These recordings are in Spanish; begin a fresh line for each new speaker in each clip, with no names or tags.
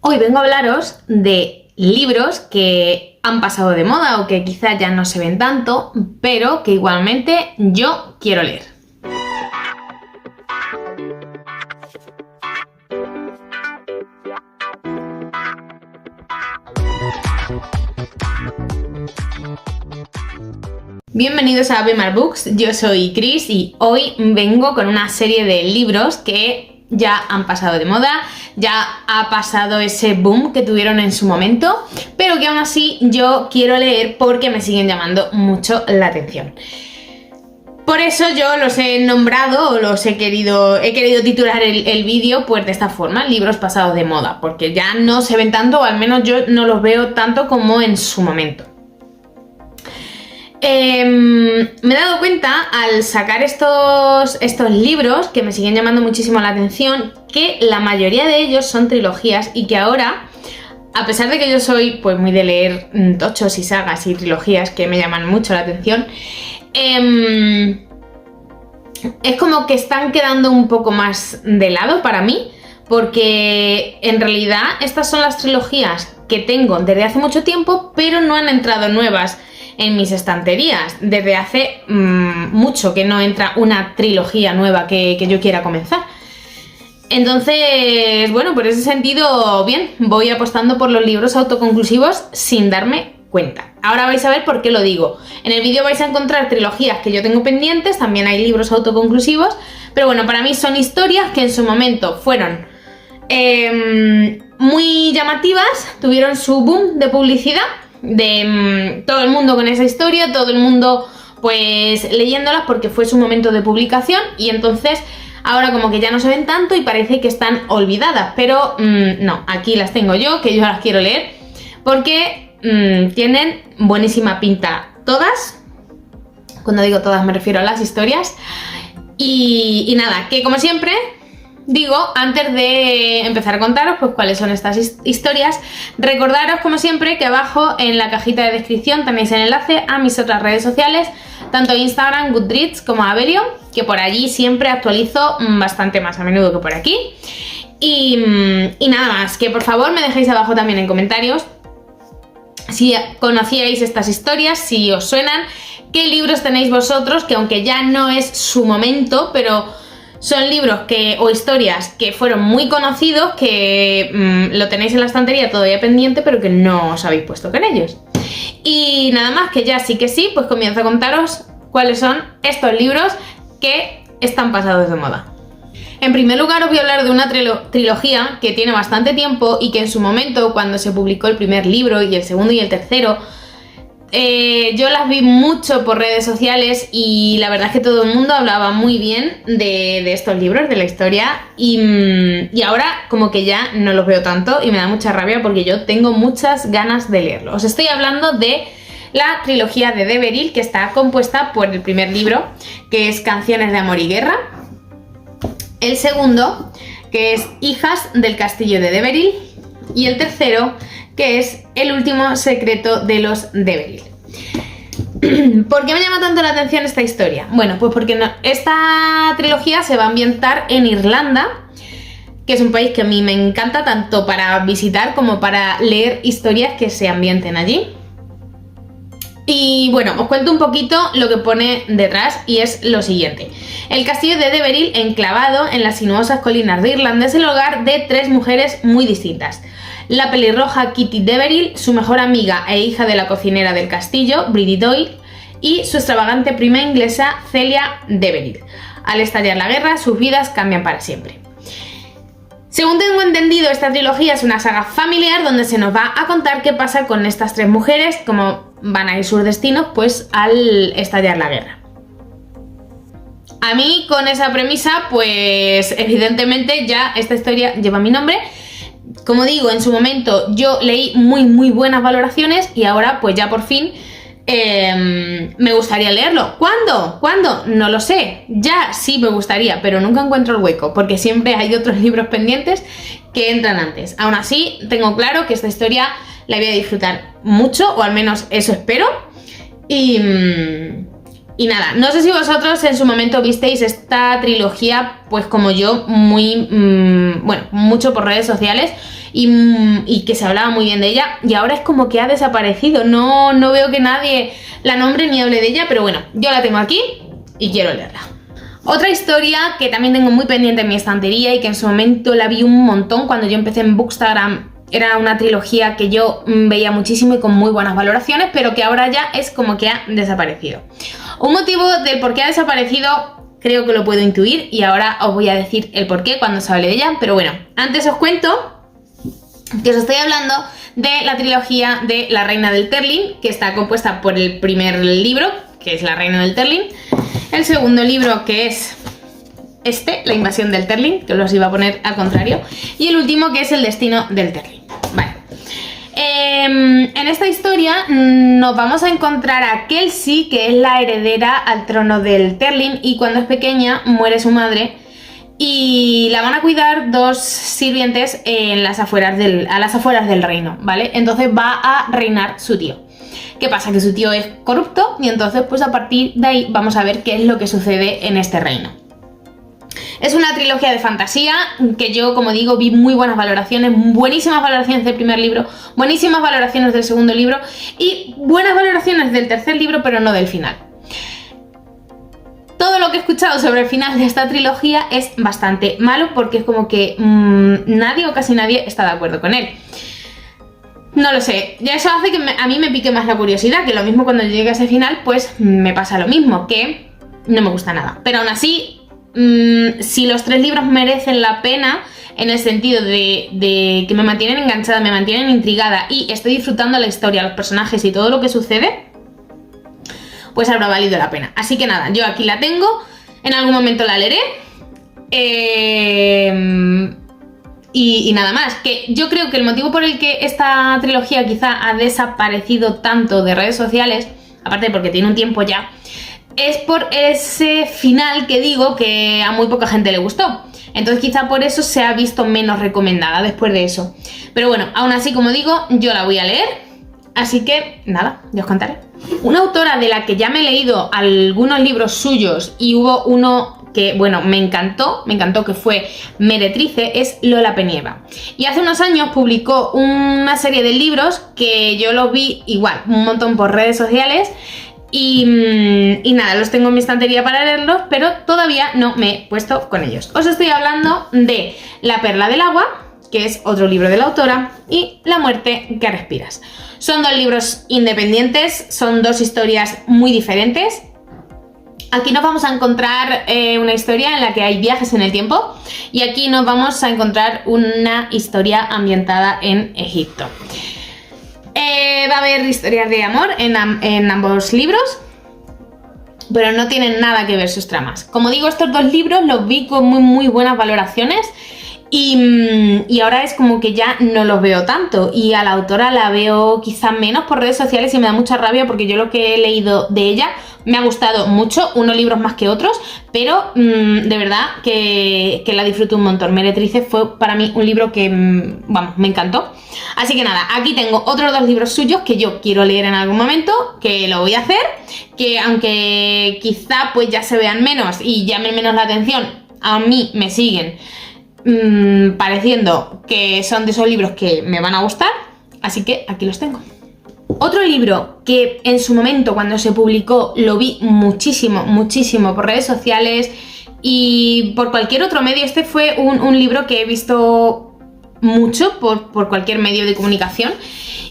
Hoy vengo a hablaros de libros que han pasado de moda o que quizás ya no se ven tanto, pero que igualmente yo quiero leer. Bienvenidos a Abemar Books, yo soy Chris y hoy vengo con una serie de libros que ya han pasado de moda, ya ha pasado ese boom que tuvieron en su momento, pero que aún así yo quiero leer porque me siguen llamando mucho la atención. Por eso yo los he nombrado o he querido titular el vídeo pues de esta forma, libros pasados de moda, porque ya no se ven tanto, o al menos yo no los veo tanto como en su momento. Me he dado cuenta al sacar estos libros que me siguen llamando muchísimo la atención que la mayoría de ellos son trilogías y que ahora, a pesar de que yo soy pues muy de leer tochos y sagas y trilogías que me llaman mucho la atención, es como que están quedando un poco más de lado para mí, porque en realidad estas son las trilogías que tengo desde hace mucho tiempo, pero no han entrado nuevas en mis estanterías. Desde hace mucho que no entra una trilogía nueva que yo quiera comenzar. Entonces, bueno, por ese sentido, bien, voy apostando por los libros autoconclusivos sin darme cuenta. Ahora vais a ver por qué lo digo. En el vídeo vais a encontrar trilogías que yo tengo pendientes, también hay libros autoconclusivos, pero bueno, para mí son historias que en su momento fueron muy llamativas, tuvieron su boom de publicidad, de todo el mundo con esa historia, todo el mundo pues leyéndolas porque fue su momento de publicación, y entonces ahora como que ya no se ven tanto y parece que están olvidadas, pero no, aquí las tengo yo, que yo las quiero leer porque tienen buenísima pinta todas. Cuando digo todas me refiero a las historias y nada, que como siempre digo, antes de empezar a contaros pues cuáles son estas historias, recordaros como siempre que abajo en la cajita de descripción tenéis el enlace a mis otras redes sociales, tanto Instagram, Goodreads como Abelio, que por allí siempre actualizo bastante más a menudo que por aquí. Y nada más, que por favor me dejéis abajo también en comentarios si conocíais estas historias, si os suenan, qué libros tenéis vosotros, que aunque ya no es su momento, pero son libros o historias que fueron muy conocidos, que lo tenéis en la estantería todavía pendiente, pero que no os habéis puesto con ellos. Y nada más, que ya sí que sí, pues comienzo a contaros cuáles son estos libros que están pasados de moda. En primer lugar os voy a hablar de una trilogía que tiene bastante tiempo y que en su momento, cuando se publicó el primer libro y el segundo y el tercero, yo las vi mucho por redes sociales y la verdad es que todo el mundo hablaba muy bien de estos libros, de la historia, y ahora como que ya no los veo tanto y me da mucha rabia porque yo tengo muchas ganas de leerlos. Os estoy hablando de la trilogía de Deveril, que está compuesta por el primer libro, que es Canciones de Amor y Guerra, el segundo, que es Hijas del Castillo de Deveril, y el tercero, que es El último secreto de los Deveril. ¿Por qué me llama tanto la atención esta historia? Bueno, pues porque esta trilogía se va a ambientar en Irlanda, que es un país que a mí me encanta tanto para visitar como para leer historias que se ambienten allí. Y bueno, os cuento un poquito lo que pone detrás y es lo siguiente. El castillo de Deveril, enclavado en las sinuosas colinas de Irlanda, es el hogar de tres mujeres muy distintas. La pelirroja Kitty Deveril, su mejor amiga e hija de la cocinera del castillo, Bridie Doyle, y su extravagante prima inglesa, Celia Deveril. Al estallar la guerra, sus vidas cambian para siempre. Según tengo entendido, esta trilogía es una saga familiar donde se nos va a contar qué pasa con estas tres mujeres, cómo van a ir sus destinos pues al estallar la guerra. A mí con esa premisa pues evidentemente ya esta historia lleva mi nombre. Como digo, en su momento yo leí muy buenas valoraciones y ahora pues ya por fin me gustaría leerlo. ¿Cuándo? ¿Cuándo? No lo sé. Ya sí me gustaría, pero nunca encuentro el hueco porque siempre hay otros libros pendientes que entran antes. Aún así, tengo claro que esta historia la voy a disfrutar mucho, o al menos eso espero. Y Y nada, no sé si vosotros en su momento visteis esta trilogía, pues como yo, muy, bueno, mucho por redes sociales y que se hablaba muy bien de ella, y ahora es como que ha desaparecido, no veo que nadie la nombre ni hable de ella, pero bueno, yo la tengo aquí y quiero leerla. Otra historia que también tengo muy pendiente en mi estantería y que en su momento la vi un montón cuando yo empecé en Bookstagram, era una trilogía que yo veía muchísimo y con muy buenas valoraciones, pero que ahora ya es como que ha desaparecido. Un motivo del por qué ha desaparecido creo que lo puedo intuir y ahora os voy a decir el por qué cuando se hable de ella, pero bueno, antes os cuento que os estoy hablando de la trilogía de La Reina del Terling, que está compuesta por el primer libro, que es La Reina del Terling, el segundo libro, que es La Invasión del Terling, que os los iba a poner al contrario, y el último, que es El Destino del Terling. Vale. En esta historia nos vamos a encontrar a Kelsey, que es la heredera al trono del Terling, y cuando es pequeña muere su madre y la van a cuidar dos sirvientes a las afueras del reino, ¿vale? Entonces va a reinar su tío. ¿Qué pasa? Que su tío es corrupto y entonces pues a partir de ahí vamos a ver qué es lo que sucede en este reino. Es una trilogía de fantasía que yo, como digo, vi muy buenas valoraciones, buenísimas valoraciones del primer libro, buenísimas valoraciones del segundo libro y buenas valoraciones del tercer libro, pero no del final. Todo lo que he escuchado sobre el final de esta trilogía es bastante malo porque es como que nadie o casi nadie está de acuerdo con él. No lo sé, ya eso hace que a mí me pique más la curiosidad, que lo mismo cuando llegue a ese final pues me pasa lo mismo, que no me gusta nada. Pero aún así, si los tres libros merecen la pena en el sentido de que me mantienen enganchada, me mantienen intrigada y estoy disfrutando la historia, los personajes y todo lo que sucede, pues habrá valido la pena. Así que nada, yo aquí la tengo, en algún momento la leeré y nada más. Que yo creo que el motivo por el que esta trilogía quizá ha desaparecido tanto de redes sociales, aparte porque tiene un tiempo ya, es por ese final que digo que a muy poca gente le gustó. Entonces quizá por eso se ha visto menos recomendada después de eso. Pero bueno, aún así, como digo, yo la voy a leer. Así que nada, ya os contaré. Una autora de la que ya me he leído algunos libros suyos y hubo uno que, bueno, me encantó, que fue Meretrice, es Lola Penieva. Y hace unos años publicó una serie de libros que yo los vi igual, un montón por redes sociales. Y nada, los tengo en mi estantería para leerlos, pero todavía no me he puesto con ellos. Os estoy hablando de La Perla del Agua, que es otro libro de la autora, y La Muerte que Respiras. Son dos libros independientes, son dos historias muy diferentes. Aquí nos vamos a encontrar una historia en la que hay viajes en el tiempo y aquí nos vamos a encontrar una historia ambientada en Egipto. Va a haber historias de amor en ambos libros, pero no tienen nada que ver sus tramas. Como digo, estos dos libros los vi con muy buenas valoraciones y ahora es como que ya no los veo tanto y a la autora la veo quizá menos por redes sociales y me da mucha rabia porque yo lo que he leído de ella me ha gustado mucho, unos libros más que otros, pero de verdad que la disfruto un montón. Meretrice fue para mí un libro que, vamos, me encantó. Así que nada, aquí tengo otros dos libros suyos que yo quiero leer en algún momento, que lo voy a hacer, que aunque quizá pues ya se vean menos y llamen menos la atención, a mí me siguen pareciendo que son de esos libros que me van a gustar, así que aquí los tengo. Otro libro que en su momento cuando se publicó lo vi muchísimo por redes sociales y por cualquier otro medio, este fue un libro que he visto mucho por cualquier medio de comunicación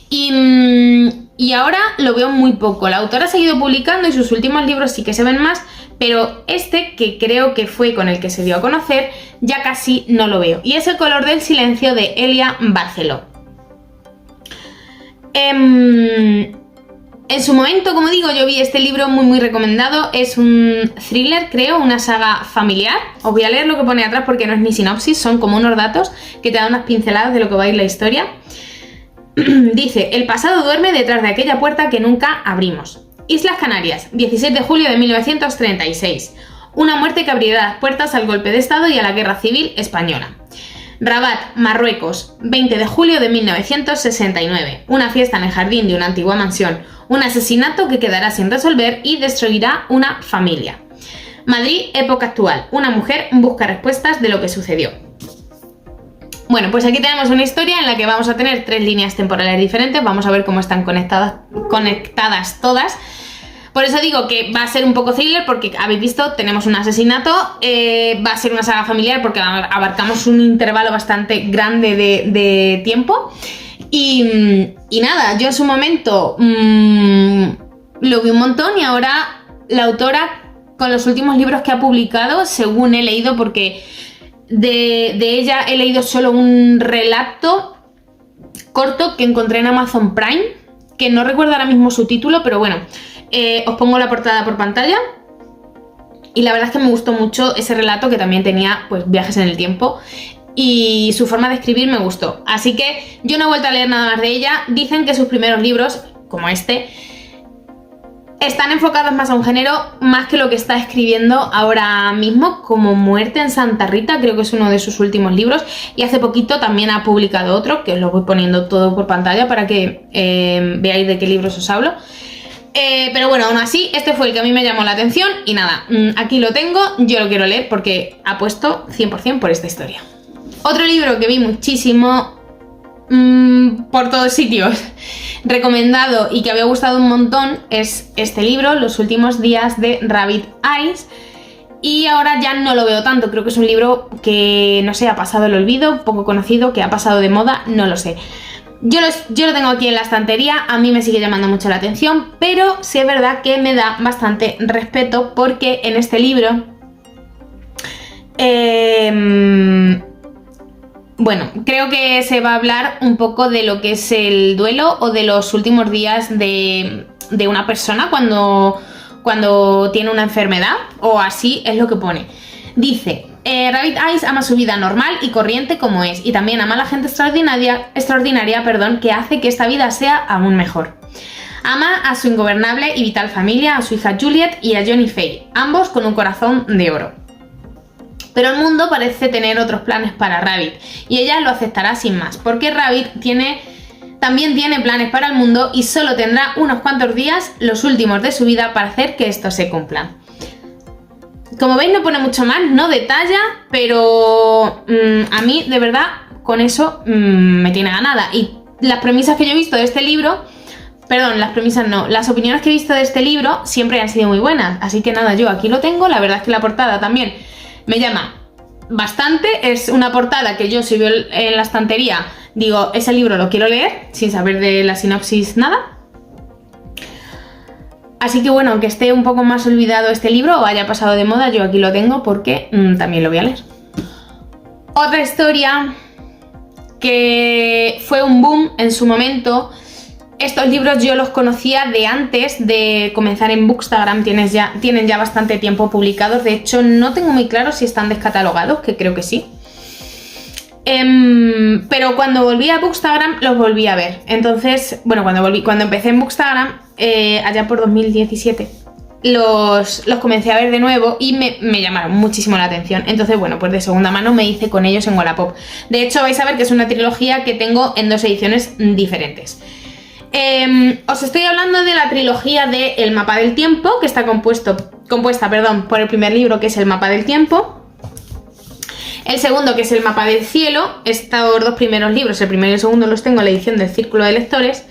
y ahora lo veo muy poco. La autora ha seguido publicando y sus últimos libros sí que se ven más, pero este, que creo que fue con el que se dio a conocer, ya casi no lo veo. Y es El color del silencio de Elia Barceló. En su momento, como digo, yo vi este libro muy recomendado. Es un thriller, creo, una saga familiar. Os voy a leer lo que pone atrás porque no es ni sinopsis, son como unos datos que te dan unas pinceladas de lo que va a ir la historia. Dice: el pasado duerme detrás de aquella puerta que nunca abrimos. Islas Canarias, 16 de julio de 1936. Una muerte que abrirá las puertas al golpe de estado y a la guerra civil española. Rabat, Marruecos, 20 de julio de 1969. Una fiesta en el jardín de una antigua mansión. Un asesinato que quedará sin resolver y destruirá una familia. Madrid, época actual. Una mujer busca respuestas de lo que sucedió. Bueno, pues aquí tenemos una historia en la que vamos a tener 3 líneas temporales diferentes. Vamos a ver cómo están conectadas todas. Por eso digo que va a ser un poco thriller, porque habéis visto, tenemos un asesinato. Va a ser una saga familiar porque abarcamos un intervalo bastante grande de tiempo. Y nada, yo en su momento lo vi un montón, y ahora la autora, con los últimos libros que ha publicado, según he leído, porque de ella he leído solo un relato corto que encontré en Amazon Prime, que no recuerdo ahora mismo su título, pero bueno, os pongo la portada por pantalla. Y la verdad es que me gustó mucho ese relato, que también tenía pues viajes en el tiempo, y su forma de escribir me gustó. Así que yo no he vuelto a leer nada más de ella. Dicen que sus primeros libros, como este, están enfocados más a un género, más que lo que está escribiendo ahora mismo, como Muerte en Santa Rita, creo que es uno de sus últimos libros, y hace poquito también ha publicado otro, que os lo voy poniendo todo por pantalla para que veáis de qué libros os hablo. Pero bueno, aún así, este fue el que a mí me llamó la atención, y nada, aquí lo tengo, yo lo quiero leer porque apuesto 100% por esta historia. Otro libro que vi muchísimo por todos sitios, recomendado, y que había gustado un montón, es este libro, Los últimos días de Rabbit Eyes, y ahora ya no lo veo tanto. Creo que es un libro que, no sé, ha pasado el olvido, poco conocido, que ha pasado de moda, no lo sé. Yo lo tengo aquí en la estantería, a mí me sigue llamando mucho la atención, pero sí es verdad que me da bastante respeto, porque en este libro bueno, creo que se va a hablar un poco de lo que es el duelo, o de los últimos días de una persona cuando tiene una enfermedad, o así es lo que pone. Dice: Rabbit Eyes ama su vida normal y corriente como es, y también ama a la gente extraordinaria, que hace que esta vida sea aún mejor. Ama a su ingobernable y vital familia, a su hija Juliet y a Johnny Faye, ambos con un corazón de oro. Pero el mundo parece tener otros planes para Rabbit, y ella lo aceptará sin más, porque Rabbit también tiene planes para el mundo, y solo tendrá unos cuantos días, los últimos de su vida, para hacer que estos se cumplan. Como veis, no pone mucho más, no detalla, pero a mí, de verdad, con eso me tiene ganada. Y las premisas que yo he visto de este libro, perdón, las premisas no, las opiniones que he visto de este libro siempre han sido muy buenas. Así que nada, yo aquí lo tengo. La verdad es que la portada también me llama bastante. Es una portada que yo, si veo en la estantería, digo, ese libro lo quiero leer, sin saber de la sinopsis nada. Así que bueno, aunque esté un poco más olvidado este libro, o haya pasado de moda, yo aquí lo tengo porque también lo voy a leer. Otra historia que fue un boom en su momento. Estos libros yo los conocía de antes de comenzar en Bookstagram, tienen ya bastante tiempo publicados. De hecho, no tengo muy claro si están descatalogados, que creo que sí. Pero cuando volví a Bookstagram los volví a ver. Entonces, bueno, cuando empecé en Bookstagram, allá por 2017, los comencé a ver de nuevo y me llamaron muchísimo la atención. Entonces, bueno, pues de segunda mano me hice con ellos en Wallapop. De hecho, vais a ver que es una trilogía que tengo en 2 ediciones diferentes. Os estoy hablando de la trilogía de El mapa del tiempo, que está compuesta por el primer libro, que es El mapa del tiempo. El segundo, que es El mapa del cielo. Estos 2 primeros libros, el primero y el segundo, los tengo en la edición del Círculo de Lectores.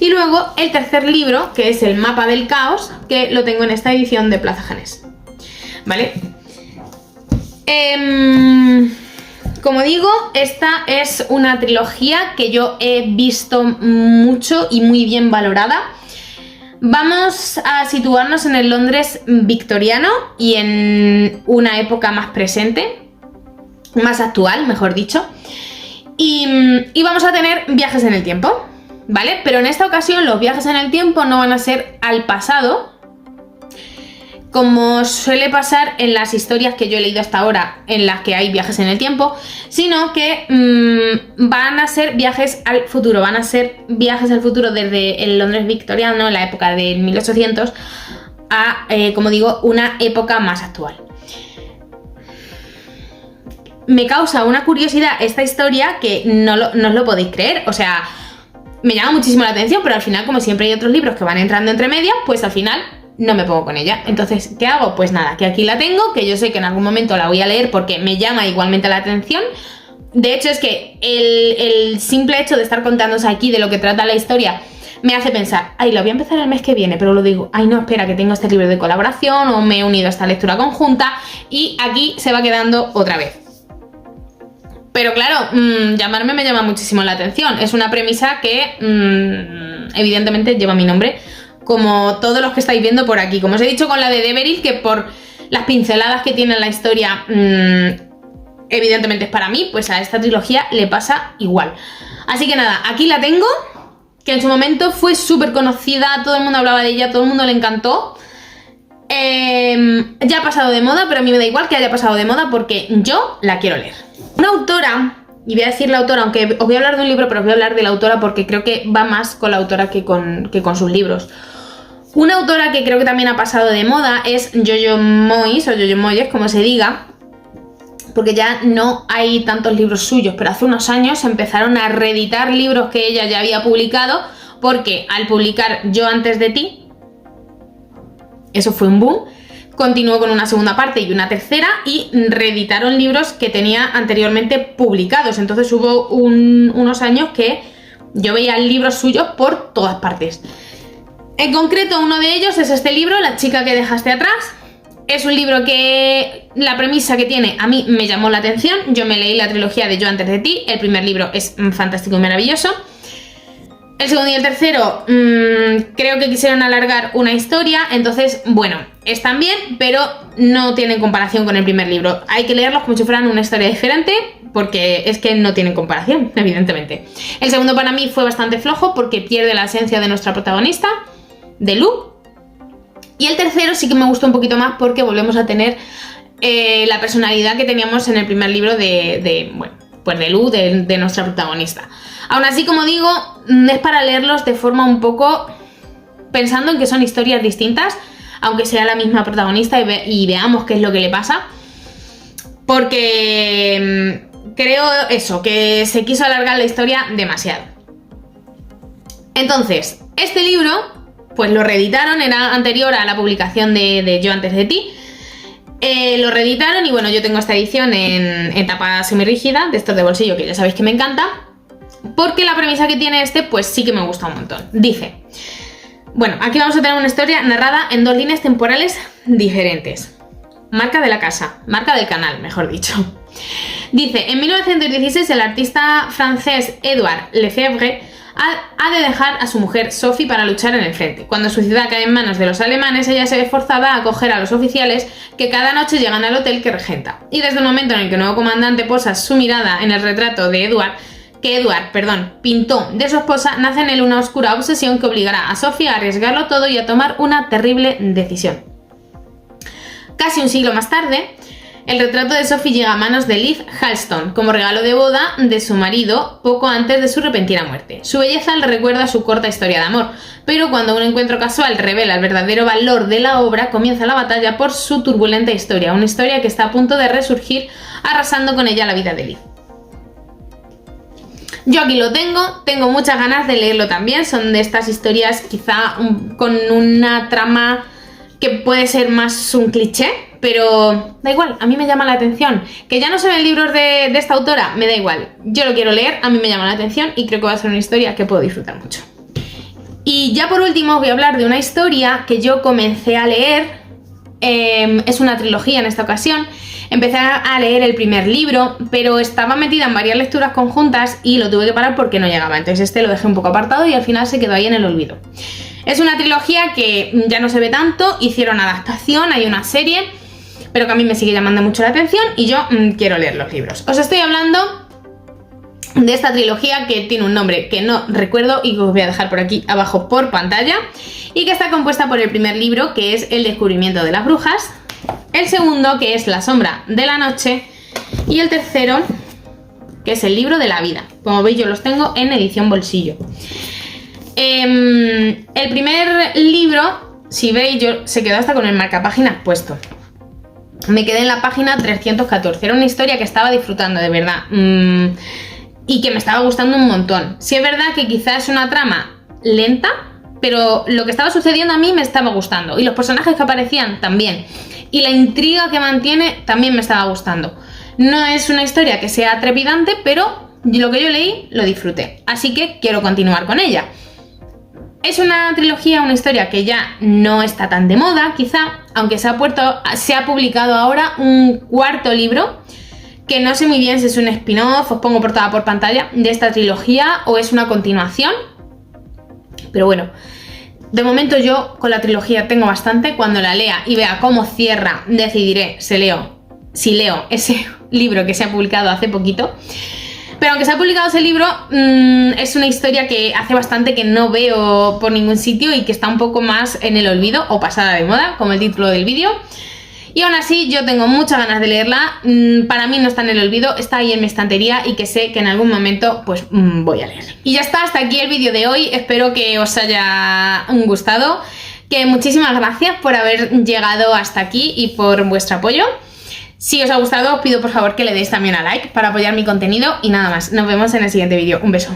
Y luego el tercer libro, que es El mapa del caos, que lo tengo en esta edición de Plaza Janés. ¿Vale? Como digo, esta es una trilogía que yo he visto mucho y muy bien valorada. Vamos a situarnos en el Londres victoriano y en una época más presente, más actual, mejor dicho, y vamos a tener viajes en el tiempo, ¿vale? Pero en esta ocasión los viajes en el tiempo no van a ser al pasado, como suele pasar en las historias que yo he leído hasta ahora en las que hay viajes en el tiempo, sino que van a ser viajes al futuro, desde el Londres victoriano, la época del 1800, a, como digo, una época más actual. me causa una curiosidad esta historia que no os lo podéis creer. O sea, me llama muchísimo la atención, pero al final, como siempre hay otros libros que van entrando entre medias, pues al final no me pongo con ella. Entonces, ¿qué hago? Pues nada, que aquí la tengo, que yo sé que en algún momento la voy a leer porque me llama igualmente la atención. De hecho, es que el simple hecho de estar contándose aquí de lo que trata la historia me hace pensar, ay, lo voy a empezar el mes que viene, pero lo digo, ay, no, espera, que tengo este libro de colaboración o me he unido a esta lectura conjunta y aquí se va quedando otra vez. Pero claro, llamarme me llama muchísimo la atención. Es una premisa que evidentemente lleva mi nombre, como todos los que estáis viendo por aquí. Como os he dicho con la de Deveril, que por las pinceladas que tiene en la historia, evidentemente es para mí, pues a esta trilogía le pasa igual. Así que nada, aquí la tengo, que en su momento fue súper conocida, todo el mundo hablaba de ella, todo el mundo le encantó. Ya ha pasado de moda, pero a mí me da igual que haya pasado de moda porque yo la quiero leer. Una autora, y voy a decir la autora, aunque os voy a hablar de un libro, pero os voy a hablar de la autora porque creo que va más con la autora que con sus libros. Una autora que creo que también ha pasado de moda es Jojo Moyes, o Jojo Moyes, como se diga, porque ya no hay tantos libros suyos, pero hace unos años empezaron a reeditar libros que ella ya había publicado, porque al publicar Yo antes de ti, eso fue un boom, continuó con una segunda parte y una tercera y reeditaron libros que tenía anteriormente publicados. Entonces hubo unos años que yo veía libros suyos por todas partes. En concreto, uno de ellos es este libro, La chica que dejaste atrás. Es un libro que la premisa que tiene a mí me llamó la atención. Yo me leí la trilogía de Yo antes de ti. El primer libro es fantástico y maravilloso. El segundo y el tercero creo que quisieron alargar una historia, entonces, bueno, están bien, pero no tienen comparación con el primer libro. Hay que leerlos como si fueran una historia diferente, porque es que no tienen comparación, evidentemente. El segundo para mí fue bastante flojo, porque pierde la esencia de nuestra protagonista, de Lu. Y el tercero sí que me gustó un poquito más, porque volvemos a tener la personalidad que teníamos en el primer libro de Lu, de nuestra protagonista. Aún así, como digo, es para leerlos de forma un poco pensando en que son historias distintas, aunque sea la misma protagonista y veamos qué es lo que le pasa. Porque creo eso, que se quiso alargar la historia demasiado. Entonces, este libro, pues lo reeditaron, era anterior a la publicación de Yo antes de ti. Lo reeditaron y bueno, yo tengo esta edición en tapa semirrígida, de estos de bolsillo, que ya sabéis que me encanta. Porque la premisa que tiene este, pues sí que me gusta un montón. Dice, bueno, aquí vamos a tener una historia narrada en dos líneas temporales diferentes. Marca de la casa, marca del canal, mejor dicho. Dice, en 1916 el artista francés Edouard Lefebvre ha de dejar a su mujer Sophie para luchar en el frente. Cuando su ciudad cae en manos de los alemanes, ella se ve forzada a acoger a los oficiales que cada noche llegan al hotel que regenta. Y desde el momento en el que el nuevo comandante posa su mirada en el retrato de Edouard pintó de su esposa, nace en él una oscura obsesión que obligará a Sophie a arriesgarlo todo y a tomar una terrible decisión. Casi un siglo más tarde, el retrato de Sophie llega a manos de Liv Halston como regalo de boda de su marido poco antes de su repentina muerte. Su belleza le recuerda a su corta historia de amor, pero cuando un encuentro casual revela el verdadero valor de la obra, comienza la batalla por su turbulenta historia, una historia que está a punto de resurgir, arrasando con ella la vida de Liv. Yo aquí lo tengo muchas ganas de leerlo también, son de estas historias quizá con una trama que puede ser más un cliché, pero da igual, a mí me llama la atención. Que ya no se ven libros de esta autora, me da igual, yo lo quiero leer, a mí me llama la atención y creo que va a ser una historia que puedo disfrutar mucho. Y ya por último os voy a hablar de una historia que yo comencé a leer, es una trilogía en esta ocasión. Empecé a leer el primer libro, pero estaba metida en varias lecturas conjuntas y lo tuve que parar porque no llegaba. Entonces este lo dejé un poco apartado y al final se quedó ahí en el olvido. Es una trilogía que ya no se ve tanto, hicieron adaptación, hay una serie, pero que a mí me sigue llamando mucho la atención y yo quiero leer los libros. Os estoy hablando de esta trilogía que tiene un nombre que no recuerdo y que os voy a dejar por aquí abajo por pantalla, y que está compuesta por el primer libro, que es El descubrimiento de las brujas, el segundo, que es La sombra de la noche, y el tercero, que es El libro de la vida. Como veis, yo los tengo en edición bolsillo. El primer libro, si veis, se quedó hasta con el marcapáginas puesto. me quedé en la página 314. Era una historia que estaba disfrutando de verdad y que me estaba gustando un montón. Sí es verdad que quizás es una trama lenta, pero lo que estaba sucediendo a mí me estaba gustando, y los personajes que aparecían también, y la intriga que mantiene también me estaba gustando. No es una historia que sea trepidante, pero lo que yo leí lo disfruté, así que quiero continuar con ella. Es una trilogía, una historia que ya no está tan de moda, quizá, aunque se ha publicado ahora un cuarto libro, que no sé muy bien si es un spin-off, os pongo portada por pantalla, de esta trilogía, o es una continuación. Pero bueno, de momento yo con la trilogía tengo bastante. Cuando la lea y vea cómo cierra, decidiré si leo ese libro que se ha publicado hace poquito. Pero aunque se ha publicado ese libro, es una historia que hace bastante que no veo por ningún sitio y que está un poco más en el olvido o pasada de moda, como el título del vídeo. Y aún así yo tengo muchas ganas de leerla. Para mí no está en el olvido, está ahí en mi estantería y que sé que en algún momento pues voy a leer. Y ya está, hasta aquí el vídeo de hoy. Espero que os haya gustado. Que muchísimas gracias por haber llegado hasta aquí y por vuestro apoyo. Si os ha gustado, os pido por favor que le deis también a like para apoyar mi contenido. Y nada más, nos vemos en el siguiente vídeo. Un beso.